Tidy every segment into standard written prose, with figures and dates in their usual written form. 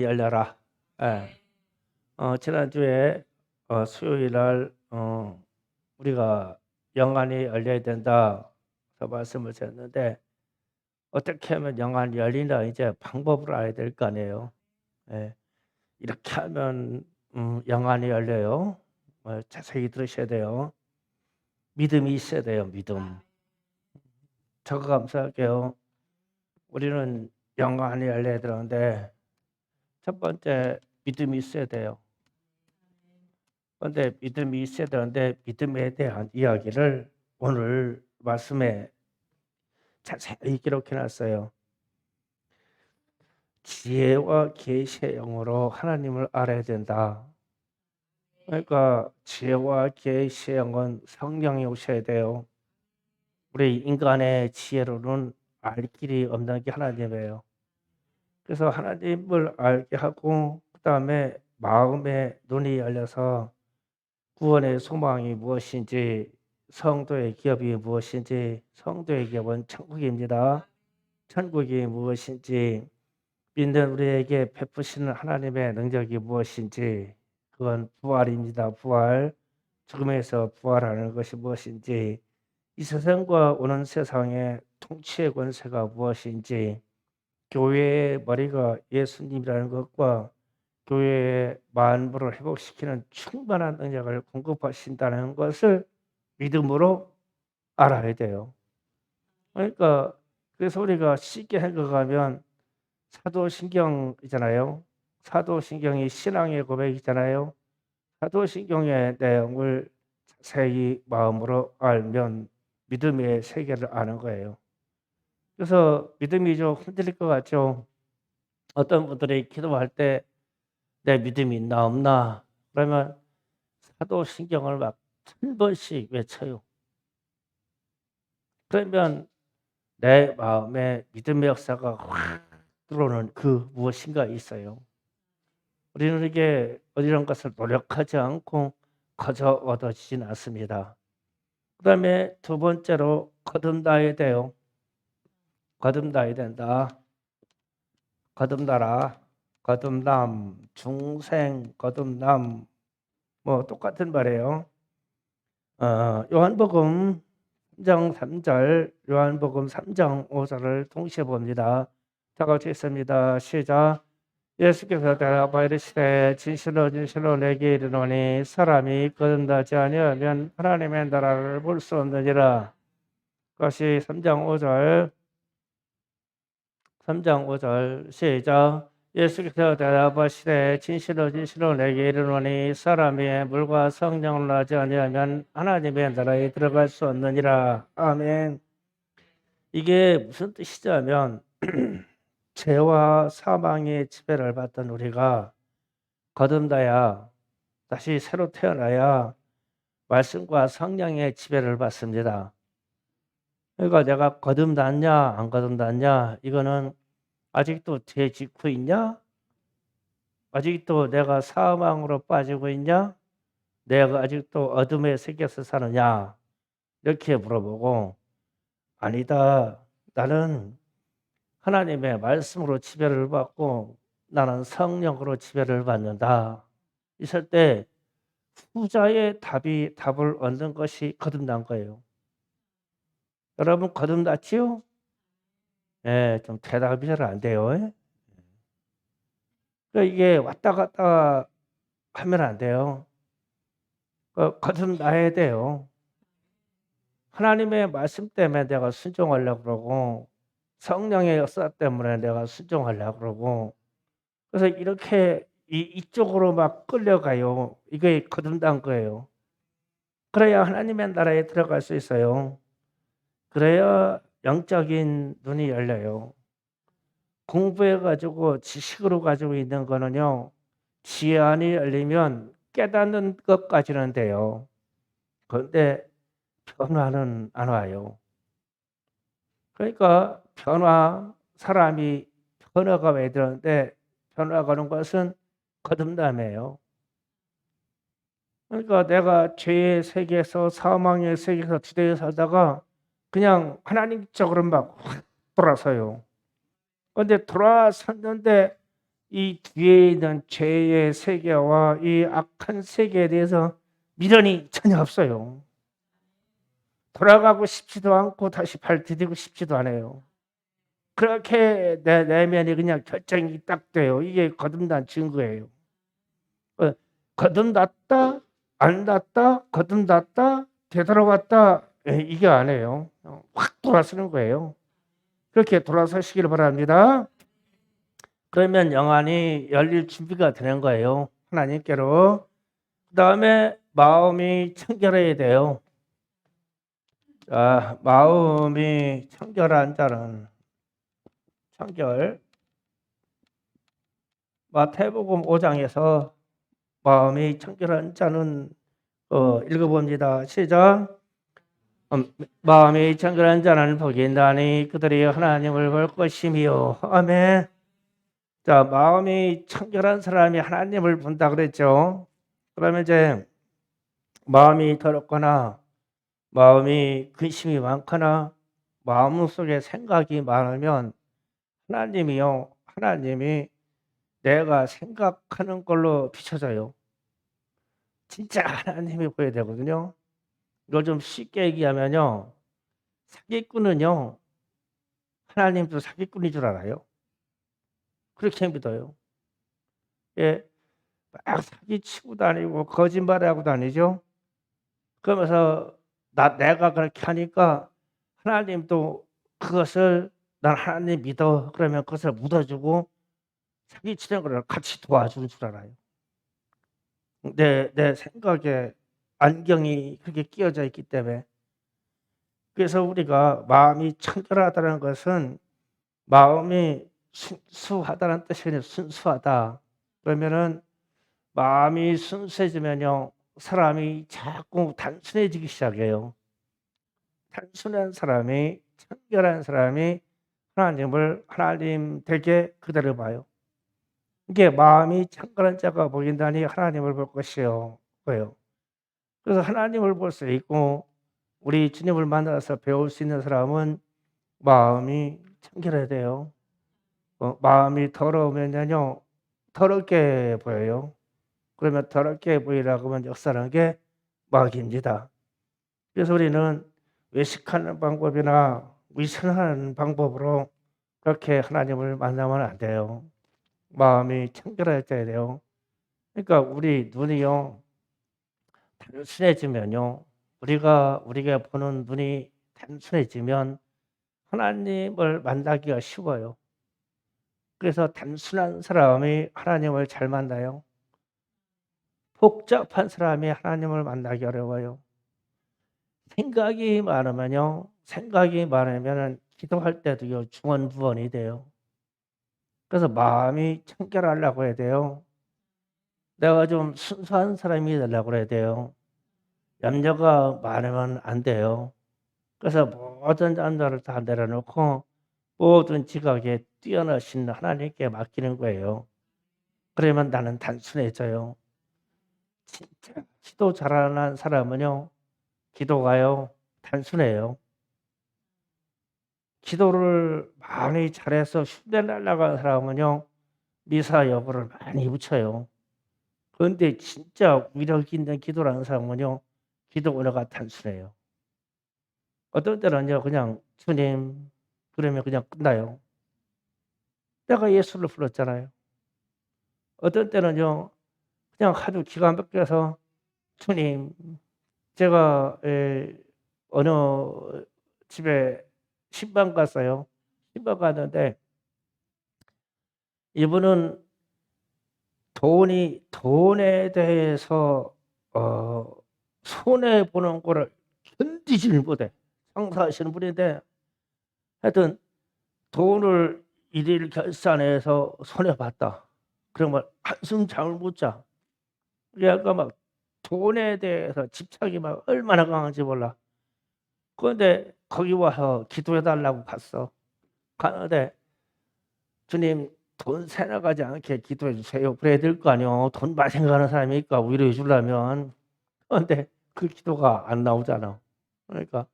열려라. 예. 지난주에 수요일 날 우리가 영안이 열려야 된다. 그 말씀을 드렸는데 어떻게 하면 영안이 열리나 이제 방법을 알아야 될 거 아니에요. 예. 이렇게 하면 영안이 열려요. 자세히 들으셔야 돼요. 믿음이 있어야 돼요. 믿음. 저거 감사할게요. 우리는 영안이 열려야 되는데 첫 번째 믿음이 있어야 돼요. 그런데 믿음이 있어야 되는데 믿음에 대한 이야기를 오늘 말씀에 자세히 기록해 놨어요. 지혜와 계시의 영으로 하나님을 알아야 된다. 그러니까 지혜와 계시의 영은 성령이 오셔야 돼요. 우리 인간의 지혜로는 알 길이 없는 게 하나님이에요. 그래서 하나님을 알게 하고 그다음에 마음의 눈이 열려서 구원의 소망이 무엇인지, 성도의 기업이 무엇인지, 성도의 기업은 천국입니다. 천국이 무엇인지, 믿는 우리에게 베푸시는 하나님의 능력이 무엇인지, 그건 부활입니다. 부활, 죽음에서 부활하는 것이 무엇인지, 이 세상과 오는 세상의 통치의 권세가 무엇인지, 교회의 머리가 예수님이라는 것과 교회의 만물을 회복시키는 충만한 능력을 공급하신다는 것을 믿음으로 알아야 돼요. 그러니까 그래서 우리가 쉽게 생각하면 사도신경이잖아요. 사도신경이 신앙의 고백이잖아요. 사도신경의 내용을 자세히 마음으로 알면 믿음의 세계를 아는 거예요. 그래서 믿음이 좀 흔들릴 것 같죠. 어떤 분들이 기도할 때 내 믿음이 있나 없나 그러면 사도신경을 막 1000번씩 외쳐요. 그러면 내 마음에 믿음의 역사가 확 들어오는 그 무엇인가 있어요. 우리는 이게 이런 것을 노력하지 않고 거저 얻어지진 않습니다. 그 다음에 두 번째로 거듭나야 돼요. 거듭나야 된다. 거듭나라. 거듭남, 중생, 거듭남 뭐 똑같은 말이에요. 요한복음 3장 3절, 요한복음 3장 5절을 동시에 봅니다. 다 같이 있습니다. 시작. 예수께서 대답하여 이르시되 진실로 진실로 내게 이르노니 사람이 거듭나지 아니하면 하나님의 나라를 볼 수 없느니라. 그것이 3장 5절, 3장 5절 시작. 예수께서 대답하시되 진실로 진실로 내게 이르노니 사람이 물과 성령을 나지 아니하면 하나님의 나라에 들어갈 수 없느니라. 아멘. 이게 무슨 뜻이냐면 죄와 사망의 지배를 받던 우리가 거듭나야 다시 새로 태어나야 말씀과 성령의 지배를 받습니다. 그러니까 내가 거듭났냐 안 거듭났냐 이거는 아직도 죄 짓고 있냐? 아직도 내가 사망으로 빠지고 있냐? 내가 아직도 어둠의 세계에서 사느냐? 이렇게 물어보고 아니다. 나는 하나님의 말씀으로 지배를 받고 나는 성령으로 지배를 받는다. 있을 때 후자의 답을 얻는 것이 거듭난 거예요. 여러분 거듭났지요? 예, 좀 대답이 잘 안 돼요. 그러니까 이게 왔다 갔다 하면 안 돼요. 거듭나야 돼요. 하나님의 말씀 때문에 내가 순종하려고 그러고 성령의 역사 때문에 내가 순종하려고 그러고 그래서 이렇게 이쪽으로 막 끌려가요. 이게 거듭난 거예요. 그래야 하나님의 나라에 들어갈 수 있어요. 그래야 영적인 눈이 열려요. 공부해가지고 지식으로 가지고 있는 거는요. 지혜 안이 열리면 깨닫는 것까지는 돼요. 그런데 변화는 안 와요. 그러니까 사람이 변화가 와야 되는데 변화가 오는 것은 거듭남이에요. 그러니까 내가 죄의 세계에서 사망의 세계에서 지대에 살다가 그냥 하나님 쪽으로 막 확 돌아서요. 그런데 돌아섰는데 이 뒤에 있는 죄의 세계와 이 악한 세계에 대해서 미련이 전혀 없어요. 돌아가고 싶지도 않고 다시 발 디디고 싶지도 않아요. 그렇게 내 내면이 그냥 결정이 딱 돼요. 이게 거듭난 증거예요. 거듭났다, 안 났다, 거듭났다, 되돌아왔다, 이게 아니에요. 확 돌아서는 거예요. 그렇게 돌아서시기를 바랍니다. 그러면 영안이 열릴 준비가 되는 거예요. 하나님께로. 그 다음에 마음이 청결해야 돼요. 자, 마음이 청결한 자는 청결. 마태복음 5장에서 마음이 청결한 자는 읽어봅니다. 시작. 마음이 청결한 자는 복이 있나니 그들이 하나님을 볼 것이며. 아멘. 자, 마음이 청결한 사람이 하나님을 본다 그랬죠. 그러면 이제 마음이 더럽거나 마음이 근심이 많거나 마음속에 생각이 많으면 하나님이 내가 생각하는 걸로 비춰져요. 진짜 하나님이 보여야 되거든요. 이걸 좀 쉽게 얘기하면요. 사기꾼은요. 하나님도 사기꾼인 줄 알아요. 그렇게 믿어요. 예, 막 사기치고 다니고 거짓말하고 다니죠. 그러면서 내가 그렇게 하니까 하나님도 그것을 난 하나님 믿어. 그러면 그것을 묻어주고 사기치는 걸 같이 도와주는 줄 알아요. 내 생각에 안경이 그렇게 끼어져 있기 때문에. 그래서 우리가 마음이 청결하다는 것은 마음이 순수하다는 뜻이 아니라 순수하다. 그러면은 마음이 순수해지면요, 사람이 자꾸 단순해지기 시작해요. 단순한 사람이, 청결한 사람이 하나님을 하나님 되게 그대로 봐요. 이게 마음이 청결한 자가 보인다니 하나님을 볼 것이요. 뭐요? 그래서 하나님을 볼 수 있고 우리 주님을 만나서 배울 수 있는 사람은 마음이 청결해야 돼요. 마음이 더러우면요, 더럽게 보여요. 그러면 더럽게 보이라고 하면 역사하는 게 마귀입니다. 그래서 우리는 외식하는 방법이나 위선하는 방법으로 그렇게 하나님을 만나면 안 돼요. 마음이 청결해야 돼요. 그러니까 우리 눈이요, 단순해지면요, 우리가 보는 눈이 단순해지면 하나님을 만나기가 쉬워요. 그래서 단순한 사람이 하나님을 잘 만나요. 복잡한 사람이 하나님을 만나기 어려워요. 생각이 많으면 기도할 때도요, 중언부언이 돼요. 그래서 마음이 청결하려고 해야 돼요. 내가 좀 순수한 사람이 되려고 해야 돼요. 염려가 많으면 안 돼요. 그래서 모든 잠자를 다 내려놓고 모든 지각에 뛰어나신 하나님께 맡기는 거예요. 그러면 나는 단순해져요. 진짜 기도 잘하는 사람은요, 기도가요, 단순해요. 기도를 많이 잘해서 흉내 날라가는 사람은요, 미사 여부를 많이 붙여요. 그런데 진짜 위력 있는 기도라는 사람은요, 기도 언어가 단순해요. 어떤 때는요, 그냥 주님, 그러면 그냥 끝나요. 내가 예수를 불렀잖아요. 어떤 때는요, 그냥 하도 기가 막혀서 주님, 제가 어느 집에 신방 갔어요. 신방 갔는데 이분은 돈에 대해서 손해 보는 거를 견디지를 못해. 장사하시는 분인데 하여튼 돈을 일일 결산해서 손해 봤다. 그러면 한숨 잠을 못 자. 그러니까 막 돈에 대해서 집착이 막 얼마나 강한지 몰라. 그런데 거기 와서 기도해 달라고 갔어. 가는데 주님 돈 새나가지 않게 기도해 주세요. 그래야 될 거 아니요. 돈 많이 생각하는 사람이니까 위로해 주려면. 그런데 그 기도가 안 나오잖아. 그러니까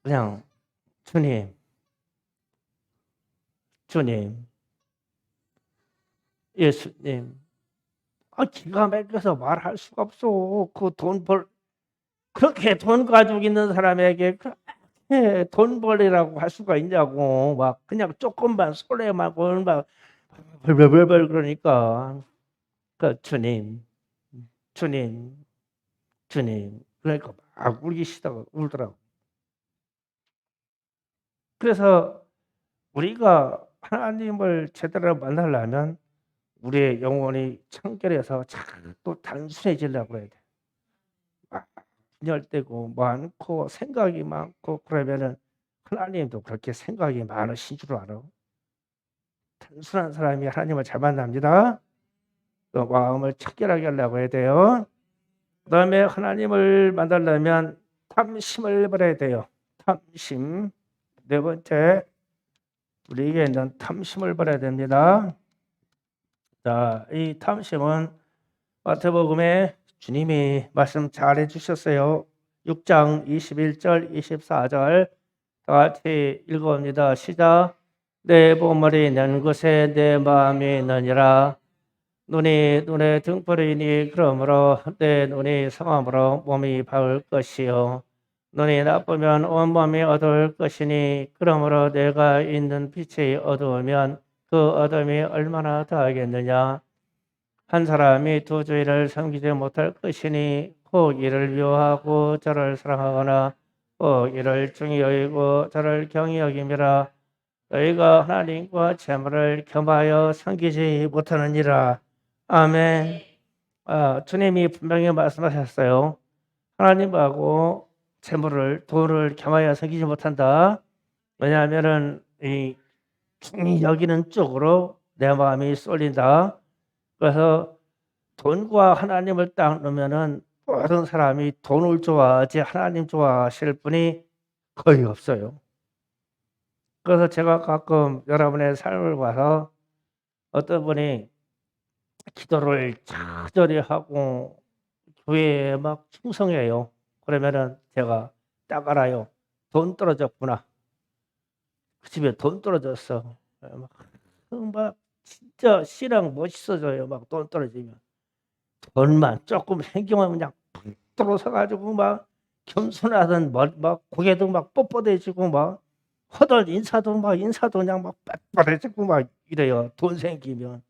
그냥 주님, 주님, 예수님. 기가 막혀서 말할 수가 없어. 그렇게 돈 가지고 있는 사람에게 그렇게 돈 벌이라고 할 수가 있냐고. 막 그냥 조금만 손해만 보면 막 벌벌벌 그러니까. 주님, 주님, 주님. 그러니까 막 울더라고. 그래서 우리가 하나님을 제대로 만나려면 우리의 영혼이 청결해서 자꾸 단순해지려고 해야 돼. 막 분열되고 많고 생각이 많고 그러면은 하나님도 그렇게 생각이 많으신 줄 알아. 단순한 사람이 하나님을 잘 만납니다. 그 마음을 청결하게 하려고 해야 돼요. 그다음에 하나님을 만나려면 탐심을 버려야 돼요. 탐심. 네 번째, 우리에게 있는 탐심을 버려야 됩니다. 자, 이 탐심은 마태복음에 주님이 말씀 잘 해주셨어요. 6장 21절, 24절 다 같이 읽어봅니다. 시작. 내 보물이 있는 곳에 내 마음이 있느니라. 눈이 눈의 등불이니 그러므로 내 눈이 성함으로 몸이 밝을 것이요. 눈이 나쁘면 온몸이 어두울 것이니 그러므로 내가 있는 빛이 어두우면 그 어둠이 얼마나 더하겠느냐. 한 사람이 두 주인을 섬기지 못할 것이니 혹 이를 미워하고 저를 사랑하거나 혹 이를 중히 여기고 저를 경히 여김이라. 너희가 하나님과 재물을 겸하여 섬기지 못하느니라. 아멘. 주님이 분명히 말씀하셨어요. 하나님하고 재물을 돈을 겸하여 섬기지 못한다. 왜냐하면은 이 중히 여기는 쪽으로 내 마음이 쏠린다. 그래서 돈과 하나님을 딱 놓으면은 모든 사람이 돈을 좋아하지 하나님 좋아하실 분이 거의 없어요. 그래서 제가 가끔 여러분의 삶을 봐서 어떤 분이 기도를 자절히 하고 교회에 막 충성해요. 그러면은 제가 딱 알아요. 돈 떨어졌구나. 그 집에 돈 떨어졌어. 막 진짜 신앙 멋있어져요. 막 돈 떨어지면. 돈만 조금 생기면 그냥 들어서가지고 막 겸손하던 막 고개도 막 뻣뻣해지고 막 허들 인사도 그냥 막 빳빳해지고 막 이래요. 돈 생기면.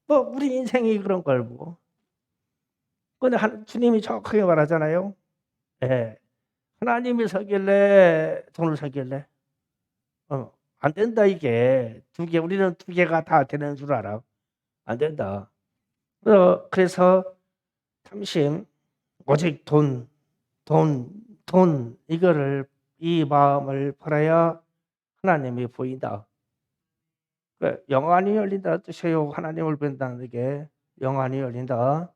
우리 인생이 그런 걸 뭐. 근데 주님이 정확하게 말하잖아요. 예. 하나님이 서길래 돈을 서길래. 안 된다 이게. 우리는 두 개가 다 되는 줄 알아. 안 된다. 그래서 탐심, 오직 돈 이거를 이 마음을 버려야 하나님이 보인다. 영안이 열린다 뜻이에요. 하나님을 본다는 게 영안이 열린다.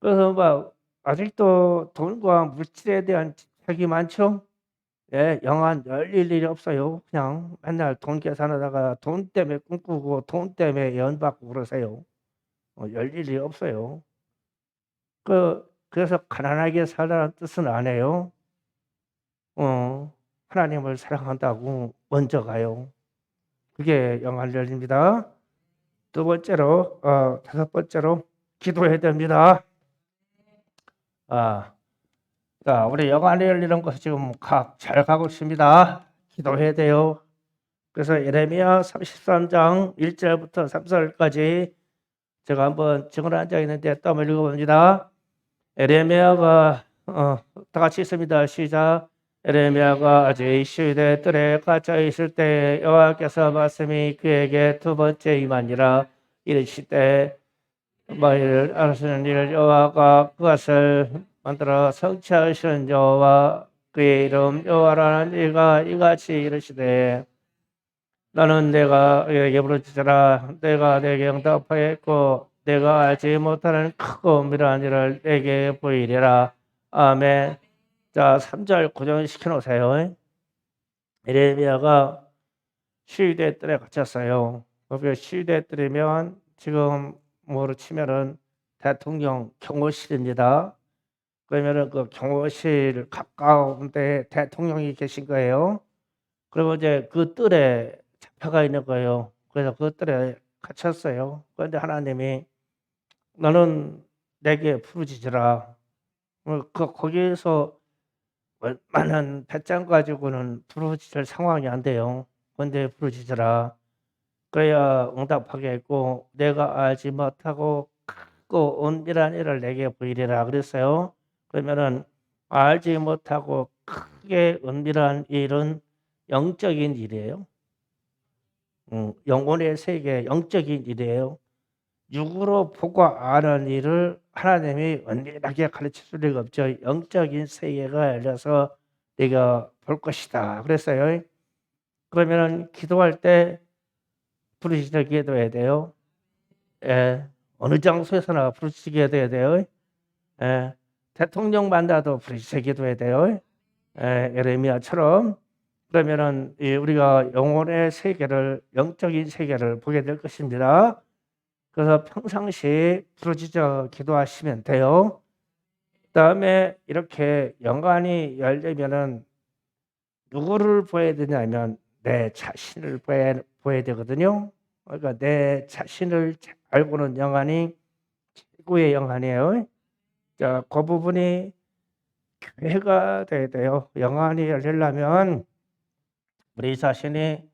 그래서 막 아직도 돈과 물질에 대한 집착이 많죠. 예, 영안 열릴 일이 없어요. 그냥 맨날 돈 계산하다가 돈 때문에 꿈꾸고 돈 때문에 연받고 그러세요. 열릴 일이 없어요. 그래서 가난하게 살라는 뜻은 안 해요. 하나님을 사랑한다고 먼저 가요. 그게 영안 열립니다. 두 번째로, 다섯 번째로 기도해야 됩니다. 자, 우리 영안이 열리는 것이 지금 잘 가고 있습니다. 기도해야 돼요. 그래서 예레미야 33장 1절부터 3절까지 제가 한번 증언 앉아 있는데 또 한번 읽어봅니다. 예레미야가 다 같이 있습니다. 시작. 예레미야가 아직 시대 뜰에 갇혀 있을 때 여호와께서 말씀이 그에게 두 번째 임하니라. 이르시되 만일 알으시는 일 여호와가 그것을 만들어 성취하시는 여호와 그의 이름 여호와라는 이가 이같이 이르시되 나는 내가 그에게 부르짖으라 내가 내게 응답하겠고 내가 알지 못하는 크고 미련한 일을 내게 보이리라. 아멘. 자, 3절 고정시켜 놓으세요. 예레미야가 시위대 뜰에 갇혔어요. 그 시위대 뜰이면 지금 뭐로 치면은 대통령 경호실입니다. 그러면은 그 경호실 가까운데 대통령이 계신 거예요. 그리고 이제 그 뜰에 잡혀가 있는 거예요. 그래서 그것들에 갇혔어요. 그런데 하나님이 너는 내게 부르짖으라. 거기에서 많은 배짱 가지고는 부르짖을 상황이 안 돼요. 근데 부르짖으라. 그래야 응답하겠고 내가 알지 못하고 크고 은밀한 일을 내게 보이리라 그랬어요. 그러면은 알지 못하고 크게 은밀한 일은 영적인 일이에요. 영혼의 세계 영적인 일이에요. 육으로 보고 아는 일을 하나님이 은밀하게 가르쳐 줄 리가 없죠. 영적인 세계가 열려서 네가 볼 것이다 그랬어요. 그러면은 기도할 때 부르짖어 기도해야 돼요. 예, 어느 장소에서나 부르짖게 돼야 돼요. 예, 대통령 만나도 부르짖어 기도해야 돼요. 예, 예레미야처럼. 그러면은 우리가 영혼의 세계를 영적인 세계를 보게 될 것입니다. 그래서 평상시 부르짖어 기도하시면 돼요. 그다음에 이렇게 영안이 열리면은 누구를 보여야 되냐면 내 자신을 보여야 되거든요. 그러니까 내 자신을 알고는 영안이 최고의 영안이에요. 자, 그 부분이 교회가 돼야 돼요. 영안이 열리려면 우리 자신이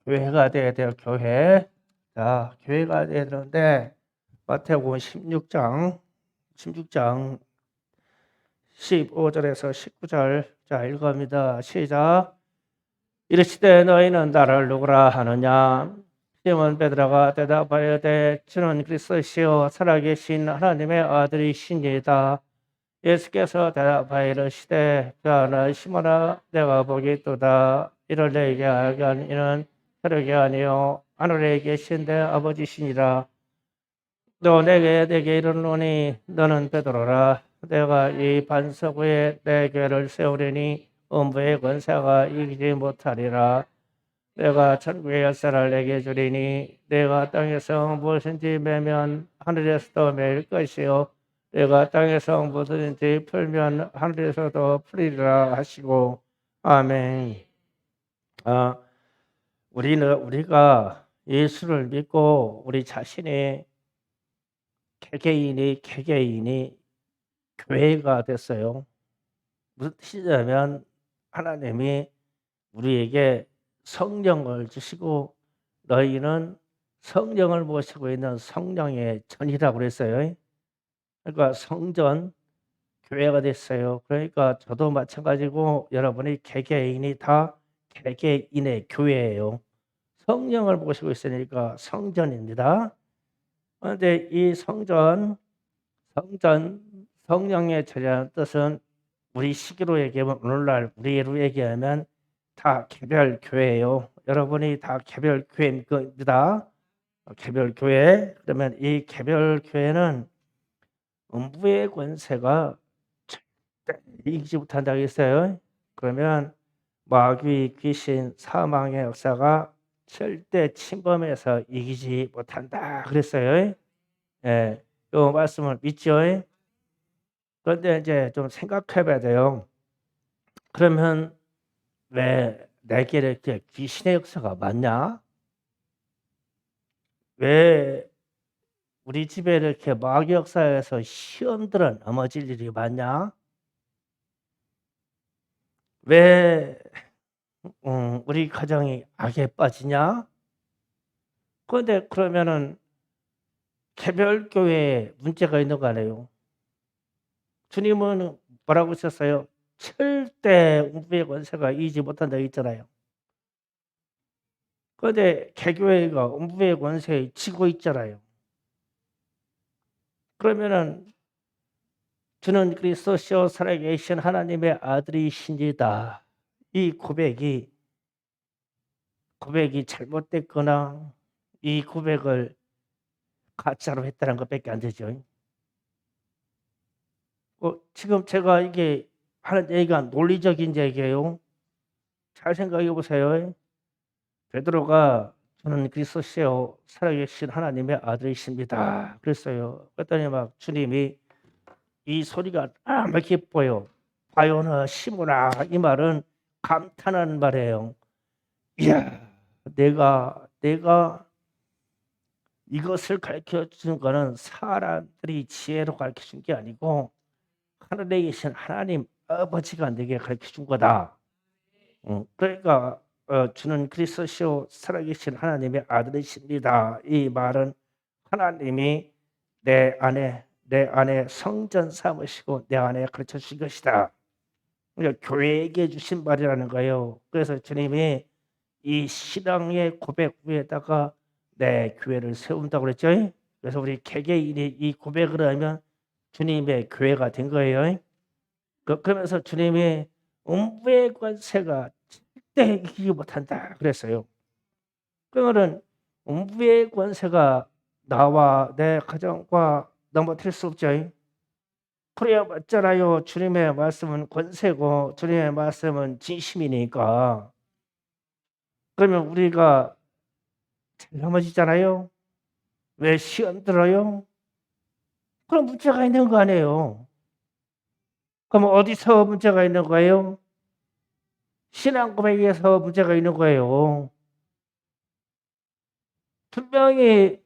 교회가 돼야 돼요. 교회. 자, 교회가 돼야 되는데 마태복음 16장 15절에서 19절 자 읽어봅니다. 시작. 이르시되 너희는 나를 누구라 하느냐? 시몬 베드로가 대답하여되 주는 그리스도시요 살아계신 하나님의 아들이시니이다. 예수께서 대답하여 이르시되 나 시몬아 내가 보기 있도다. 이를 내게 알게 한 이는 혈육이 아니요 하늘에 계신데 아버지시니라. 너 내게 이르노니 너는 베드로라. 내가 이 반석 위에 내 교회를 세우리니 음부의 권세가 이기지 못하리라. 내가 천국의 열쇠를 내게 주리니 내가 땅에서 무엇인지 매면 하늘에서도 매일 것이요 내가 땅에서 무엇인지 풀면 하늘에서도 풀리리라 하시고 아멘. 우리가 예수를 믿고 우리 자신이 개개인이 교회가 됐어요. 무슨 뜻이냐면 하나님이 우리에게 성령을 주시고 너희는 성령을 모시고 있는 성령의 전이라고 그랬어요. 그러니까 성전 교회가 됐어요. 그러니까 저도 마찬가지고 여러분이 개개인이 다 개개인의 교회예요. 성령을 모시고 있으니까 성전입니다. 그런데 이 성령의 전이라는 뜻은 우리 시기로 얘기하면 오늘날 우리로 얘기하면 다 개별 교회예요. 여러분이 다 개별 교회입니다. 개별 교회. 그러면 이 개별 교회는 음부의 권세가 절대 이기지 못한다고 했어요. 그러면 마귀, 귀신, 사망의 역사가 절대 침범해서 이기지 못한다 그랬어요. 예, 이 말씀을 믿죠. 그런데 이제 좀 생각해 봐야 돼요. 그러면 왜 내게 이렇게 귀신의 역사가 많냐? 왜 우리 집에 이렇게 마귀 역사에서 시험들은 넘어질 일이 많냐? 왜 우리 가정이 악에 빠지냐? 그런데 그러면은 개별 교회에 문제가 있는 거 아니에요? 주님은 뭐라고 하셨어요? 절대 음부의 권세가 이기지 못한다 했잖아요. 그런데 개교회가 음부의 권세에 지고 있잖아요. 그러면은 주는 그리스도시요 살아계신 하나님의 아들이신지다. 이 고백이 잘못됐거나 이 고백을 가짜로 했다는 것밖에 안 되죠. 지금 제가 이게 하는 얘기가 논리적인 얘기예요. 잘 생각해 보세요. 베드로가 저는 그리스도시요 살아계신 하나님의 아들이십니다. 그랬어요. 그랬더니 막 주님이 이 소리가 막 기뻐요. 바요나 시모나 이 말은 감탄하는 말이에요. 이야, 내가 내가 이것을 가르쳐 주는 거는 사람들이 지혜로 가르쳐 준 게 아니고 하늘에 계신 하나님 아버지가 내게 가르쳐 준 거다. 그러니까 주는 그리스도시요 살아계신 하나님의 아들이십니다. 이 말은 하나님이 내 안에 성전 삼으시고 내 안에 가르쳐 주신 것이다. 그러니까 교회에게 주신 말이라는 거예요. 그래서 주님이 이 신앙의 고백 위에다가 내 교회를 세운다고 그랬죠. 그래서 우리 개개인이 이 고백을 하면 주님의 교회가 된 거예요. 그러면서 주님이 음부의 권세가 절대 이기지 못한다 그랬어요. 그러면 음부의 권세가 나와 내 가정과 넘어뜨릴 수 없죠. 그래야 맞잖아요. 주님의 말씀은 권세고 주님의 말씀은 진심이니까. 그러면 우리가 잘 넘어지잖아요. 왜 시험 들어요? 그럼 문제가 있는 거 아니에요. 그럼 어디서 문제가 있는 거예요? 신앙 고백에서 문제가 있는 거예요. 분명히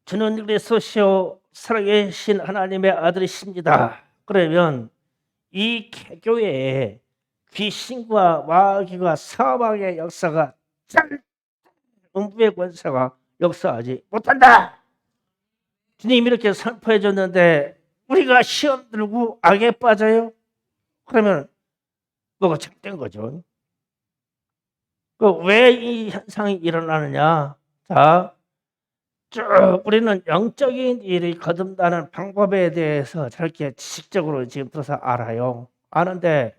주는 그리스도시요 살아계신 하나님의 아들이십니다. 그러면 이 개교회에 귀신과 마귀와 사망의 역사가 음부의 권세가 역사하지 못한다. 주님 이렇게 선포해 줬는데 우리가 시험 들고 악에 빠져요? 그러면 뭐가 잘못된 거죠. 왜 이 현상이 일어나느냐? 자, 쭉 우리는 영적인 일이 거듭나는 방법에 대해서 저렇게 지식적으로 지금부터 알아요. 아는데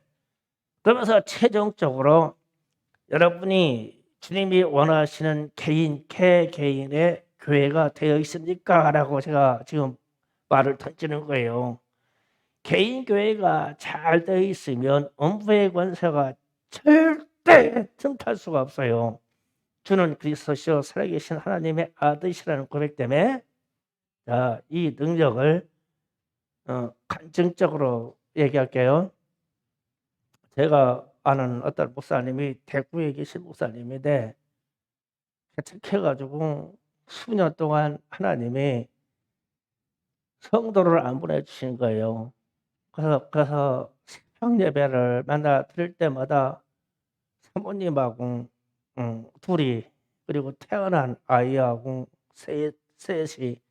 그러면서 최종적으로 여러분이 주님이 원하시는 개인의 교회가 되어 있습니까? 라고 제가 지금 말을 던지는 거예요. 개인 교회가 잘 되어 있으면 음부의 권세가 절대 틈탈 수가 없어요. 주는 그리스도시요 살아계신 하나님의 아들이시라는 고백 때문에 이 능력을 간증적으로 얘기할게요. 제가 아는 어떤 목사님이 대구에 계신 목사님인데 개척해가지고 수년 동안 하나님이 성도를 안 보내주신 거예요. 그래서 새벽 예배를 만나 드릴 때마다 사모님하고 둘이 그리고 태어난 아이하고 셋이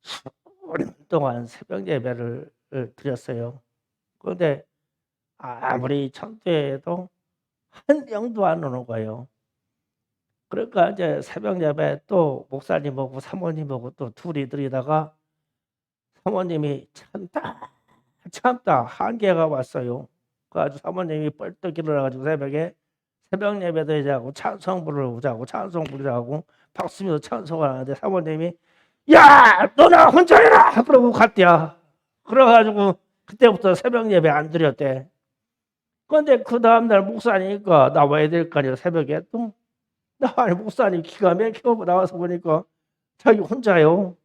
수년 동안 새벽 예배를 드렸어요. 그런데 아무리 천도해도 한 명도 안 오는 거예요. 그러니까 이제 새벽 예배 또 목사님하고 사모님하고 또 둘이 드리다가 사모님이 참다 한계가 왔어요. 그래가지고 사모님이 뻘떡 일어나가지고 새벽 예배도 하자고 찬송 부르자고 찬송 부르자고 박수며 찬송을 하는데 사모님이 야 너나 혼자 해라 그러고 갔대야. 그래가지고 그때부터 새벽 예배 안 드렸대. 그런데 그 다음날 목사니까 나와야 될 거 아니야 새벽에 또. 아니 목사님 기가 막히고 나와서 보니까 자기 혼자요.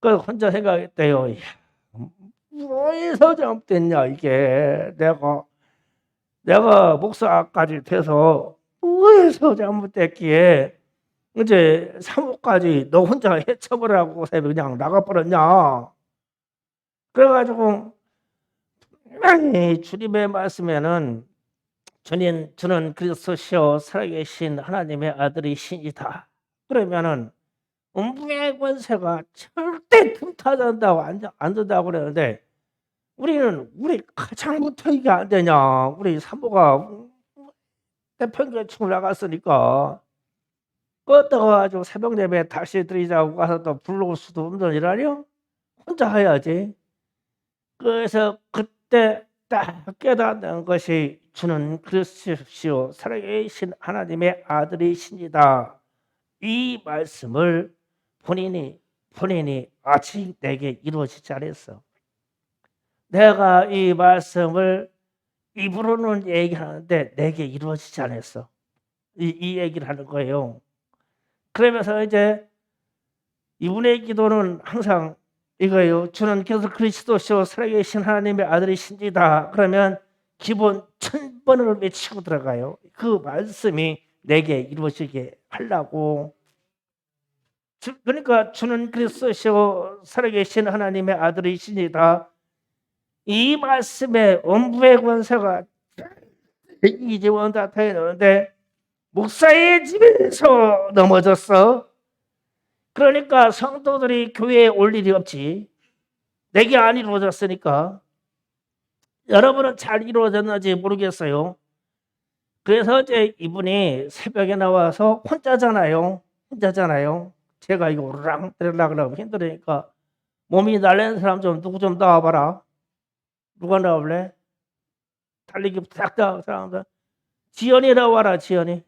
그래서 혼자 생각했대요. 뭐에서 잘못됐냐 이게 내가 목사까지 돼서 뭐에서 잘못됐기에 이제 사모까지 너 혼자 해쳐버리라고 그냥 나가버렸냐. 그래가지고 분명히 주님의 말씀에는 주는 그리스도시요 살아계신 하나님의 아들이시니다. 그러면은 음부의 권세가 절대 틈타지 않는다고 안 된다고 그러는데 우리 가장부터 이게 안 되냐. 우리 사모가 대평균층을 나갔으니까 그것다가 가지고 새벽 예배 다시 드리자고 가서 또 불러올 수도 없는 일 아니요? 혼자 해야지. 그래서 그때 딱 깨닫는 것이 주는 그리스도시요 살아계신 하나님의 아들이십니다. 이 말씀을 본인이 아직 내게 이루어지지 않았어. 내가 이 말씀을 입으로는 얘기하는데 내게 이루어지지 않았어. 이 얘기를 하는 거예요. 그러면서 이제 이분의 기도는 항상 이거예요. 주는 계속 그리스도시요 살아계신 하나님의 아들이십니다. 그러면 기본 1000번을 외치고 들어가요. 그 말씀이 내게 이루어지게 하려고. 그러니까 주는 그리스도시요 살아계신 하나님의 아들이시니다. 이 말씀에 음부의 권세가 이재원 다타에 넣는데 목사의 집에서 넘어졌어. 그러니까 성도들이 교회에 올 일이 없지. 내게 안 이루어졌으니까. 여러분은 잘 이루어졌는지 모르겠어요. 그래서 이제 이분이 새벽에 나와서 혼자잖아요. 제가 이거 오르락 내리락 하고 힘들으니까 몸이 날리는 사람 좀 누구 좀 나와봐라. 누가 나올래? 달리기 딱 나온 사람들. 지연이 나와라. 지연이.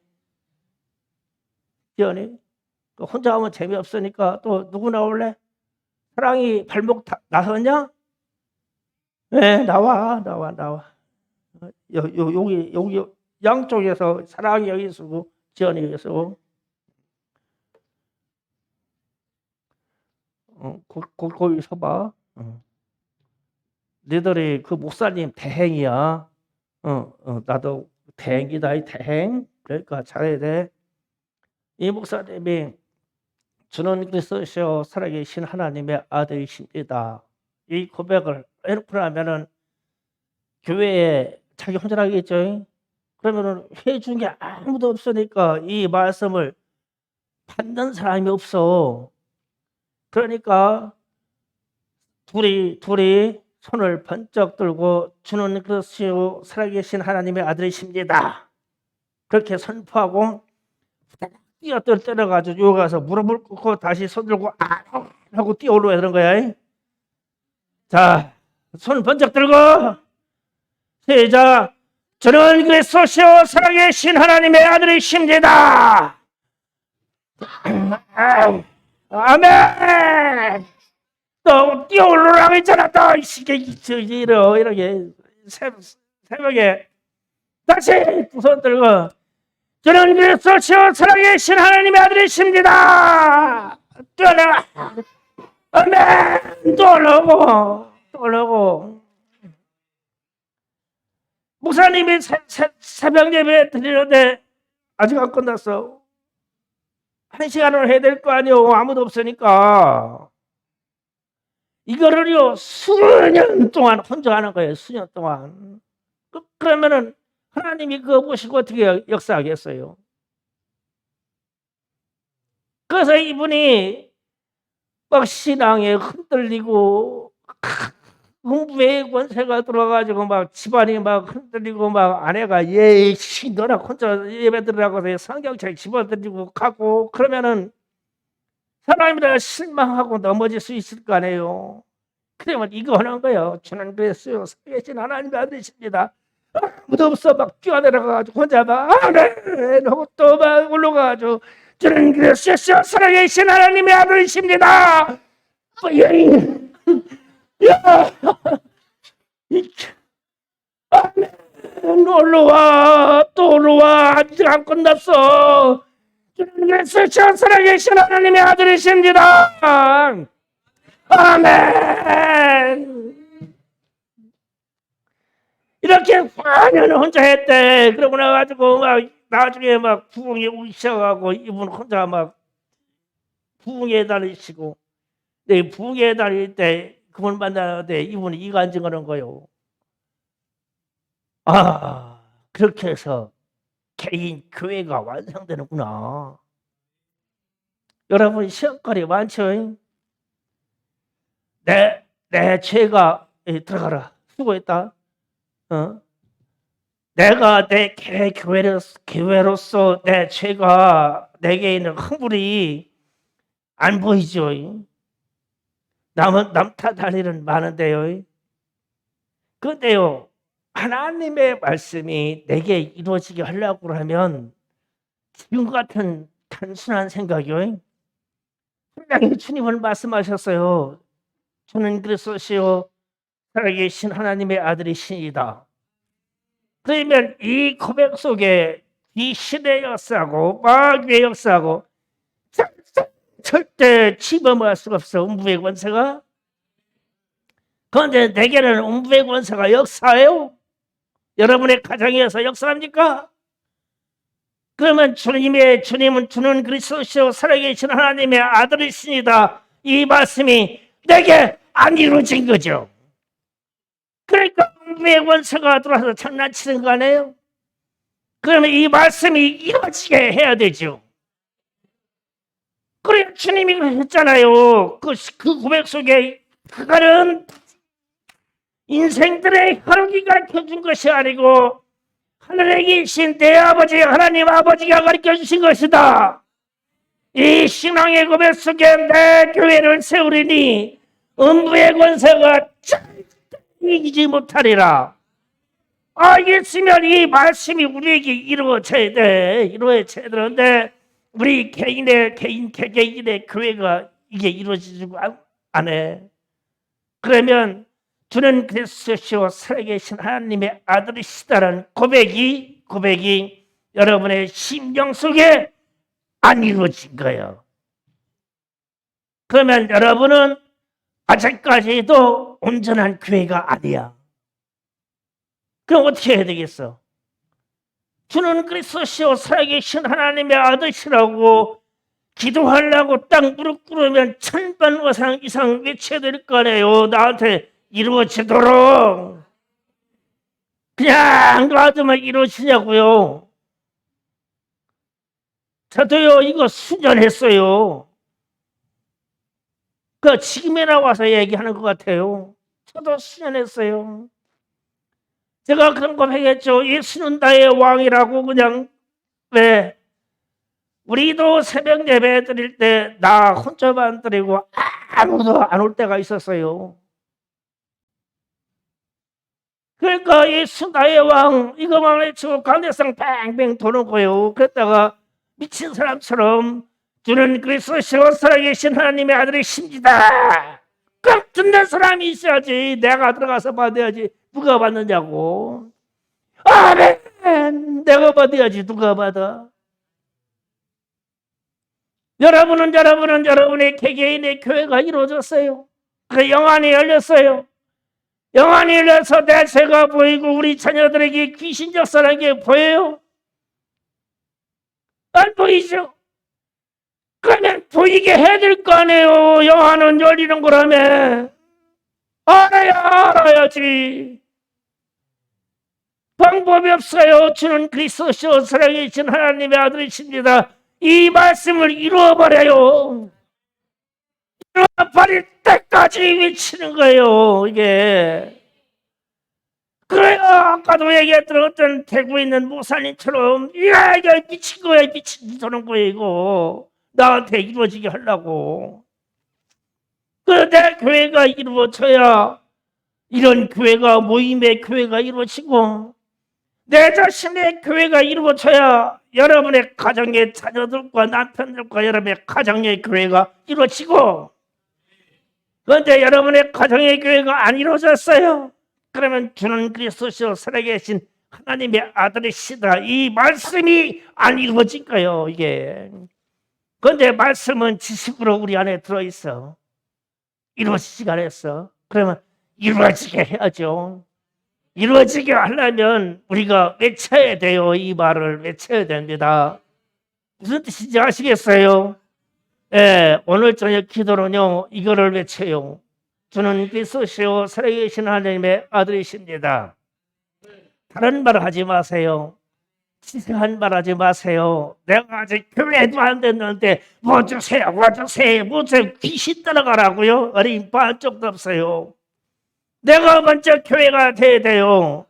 혼자 하면 재미없으니까 또 누구 나올래? 사랑이 발목 나섰냐? 네, 나와. 여기 양쪽에서 사랑이 여기 있고 지연이 여기 있고. 거기 서봐. 너희들이 그 목사님 대행이야. 나도 대행이다. 이 대행. 그러니까 잘해야 돼. 이 목사님이 주는 그리스도시요 살아계신 하나님의 아들이십니다. 이 고백을 해놓고 나면은 교회에 자기 혼자 하겠죠. 그러면은 회의 중에 아무도 없으니까 이 말씀을 받는 사람이 없어. 그러니까 둘이 손을 번쩍 들고 주는 그리스도 살아계신 하나님의 아들이십니다. 그렇게 선포하고 뛰어가지고 여기 가서 무릎을 꿇고 다시 손 들고 하고 뛰어올라야 되는 거야. 자, 손 번쩍 들고 시작. 저는 그리스도시요 살아계신 하나님의 아들이십니다. 아멘. 또 뛰어올라고 했잖아. 또 이렇게 새벽에 다시 두 손 들고 저는 그리스도시요 살아계신 하나님의 아들이십니다. 뛰어나가. 아멘. 또 올라오고 목사님이 새벽 예배 드리는데 아직 안 끝났어. 1시간을 해야 될 거 아니오. 아무도 없으니까. 이거를요 수년 동안 혼자 하는 거예요. 수년 동안. 그러면은 하나님이 그거 보시고 어떻게 역사하겠어요? 그래서 이분이 막 신앙에 흔들리고 음부의 권세가 들어와가지고 막 집안이 막 흔들리고 막 아내가 예씨 너나 혼자 예배 드리라고 해서 성경책 집어들고 가고 그러면은 사람이라 실망하고 넘어질 수 있을 거 아니에요. 그러면 이거 하는 거예요. 주는 그리스도요 살아계신 하나님의 아들이십니다. 아무도 없어. 막 뛰어내려가지고 혼자 막 아멘 하고 또 막 올라가가지고 주는 그리스도요 살아계신 하나님의 아들이십니다. 야, 아멘 올라와 또 올라와. 아직 안 끝났어. 주는 그리스도요 살아계신 하나님의 아들이십니다. 아멘. 이렇게 4년 혼자 했대. 그러고 나가지고 막 나중에 막 부흥에 오기 시작하고 이분 혼자 막 부흥에 다니시고 내 부흥에 다닐 때 그분 만나는데 이분이 이간증하는 거요. 그렇게 해서 개인 교회가 완성되는구나. 여러분 시험거리 많죠? 내 죄가 들어가라. 수고했다. 내가 내 교회로서 내 죄가 내게 있는 흥불이 안 보이죠. 남 탓할 일은 많은데요. 그런데요, 하나님의 말씀이 내게 이루어지게 하려고 하면 지금 같은 단순한 생각이요. 분명히 주님은 말씀하셨어요. 주는 그리스도시요 살아계신 하나님의 아들이시니다. 그러면 이 고백 속에 이 시대의 역사하고 마귀의 역사하고 절대 침범할 수가 없어. 음부의 권세가. 그런데 내게는 음부의 권세가 역사해요. 여러분의 가정에서 역사합니까? 그러면 주님은 주는 그리스도시요 살아계신 하나님의 아들이시니다. 이 말씀이 내게 안 이루어진 거죠. 그러니까 음부의 권세가 들어와서 장난치는 거 아니에요? 그러면 이 말씀이 이루어지게 해야 되죠. 그래 주님이 했잖아요. 그 고백 속에 그거는 인생들의 하루기 가르쳐준 것이 아니고 하늘에 계신 내 아버지 하나님 아버지가 가르쳐주신 것이다. 이 신앙의 고백 속에 내 교회를 세우리니 음부의 권세가 이기지 못하리라. 알겠으면 이 말씀이 우리에게 이루어져야 돼. 이루어져야 되는데 우리 개인의 교회가 이게 이루어지지 안 해. 그러면 주는 그리스도시요 살아계신 하나님의 아들이시다라는 고백이 여러분의 심령 속에 안 이루어진 거예요. 그러면 여러분은 아직까지도 온전한 교회가 아니야. 그럼 어떻게 해야 되겠어? 주는 그리스도시요 살아계신 하나님의 아들이시라고 기도하려고 딱 무릎 꿇으면 1000번 이상 외쳐야 될 거 아니에요. 나한테 이루어지도록. 그냥 놔두면 이루어지냐고요. 저도요 이거 수년했어요. 그 지금에 나와서 얘기하는 것 같아요. 저도 수년했어요. 제가 그런 거 하겠죠. 예수는 나의 왕이라고 그냥. 왜? 우리도 새벽 예배 드릴 때 나 혼자만 드리고 아무도 안 올 때가 있었어요. 그러니까 예수 나의 왕 이거만 외치고 가운데상 뱅뱅 도는 거예요. 그랬다가 미친 사람처럼 주는 그리스도시요 살아계신 하나님의 아들이십니다. 꼭 듣는 사람이 있어야지. 내가 들어가서 받아야지. 누가 받느냐고. 아멘. 내가 받아야지. 누가 받아. 여러분의 개개인의 교회가 이루어졌어요. 그 영안이 열렸어요. 영안이 열려서 내 죄가 보이고 우리 자녀들에게 귀신 역사라는 게 보여요? 안 보이죠? 그러면 보이게 해야 될 거 아니에요. 영안은 열리는 거라며. 알아야지. 방법이 없어요. 주는 그리스도시요 살아계신 하나님의 아들이십니다. 이 말씀을 이루어버려요. 이루어버릴 때까지 외치는 거예요. 이게. 그래요. 아까도 얘기했던 어떤 대구에 있는 목사님처럼 이야 미친 거야. 미친 저런 거야 이거. 나한테 이루어지게 하려고. 내 교회가 이루어져야 이런 교회가 모임의 교회가 이루어지고 내 자신의 교회가 이루어져야 여러분의 가정의 자녀들과 남편들과 여러분의 가정의 교회가 이루어지고 그런데 여러분의 가정의 교회가 안 이루어졌어요. 그러면 주는 그리스도시요 살아계신 하나님의 아들이시다. 이 말씀이 안 이루어진 거예요. 이게. 그런데 말씀은 지식으로 우리 안에 들어있어. 이루어지지가 않았어. 그러면 이루어지게 해야죠. 이루어지게 하려면 우리가 외쳐야 돼요. 이 말을 외쳐야 됩니다. 무슨 뜻인지 아시겠어요? 예, 오늘 저녁 기도는요. 이거를 외쳐요. 주는 그리스도시요 살아계신 하나님의 아들이십니다. 다른 말 하지 마세요. 치사한 말 하지 마세요. 내가 아직 교회도 안 됐는데 뭐 주세요. 귀신 따라가라고요? 어린 반쪽도 없어요. 내가 먼저 교회가 돼야 돼요.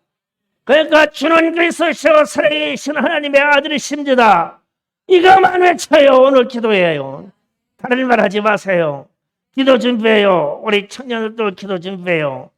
그러니까 주는 그리스도시요 살아계신 하나님의 아들이십니다. 이거만 외쳐요. 오늘 기도해요. 다른 말 하지 마세요. 기도 준비해요. 우리 청년들도 기도 준비해요.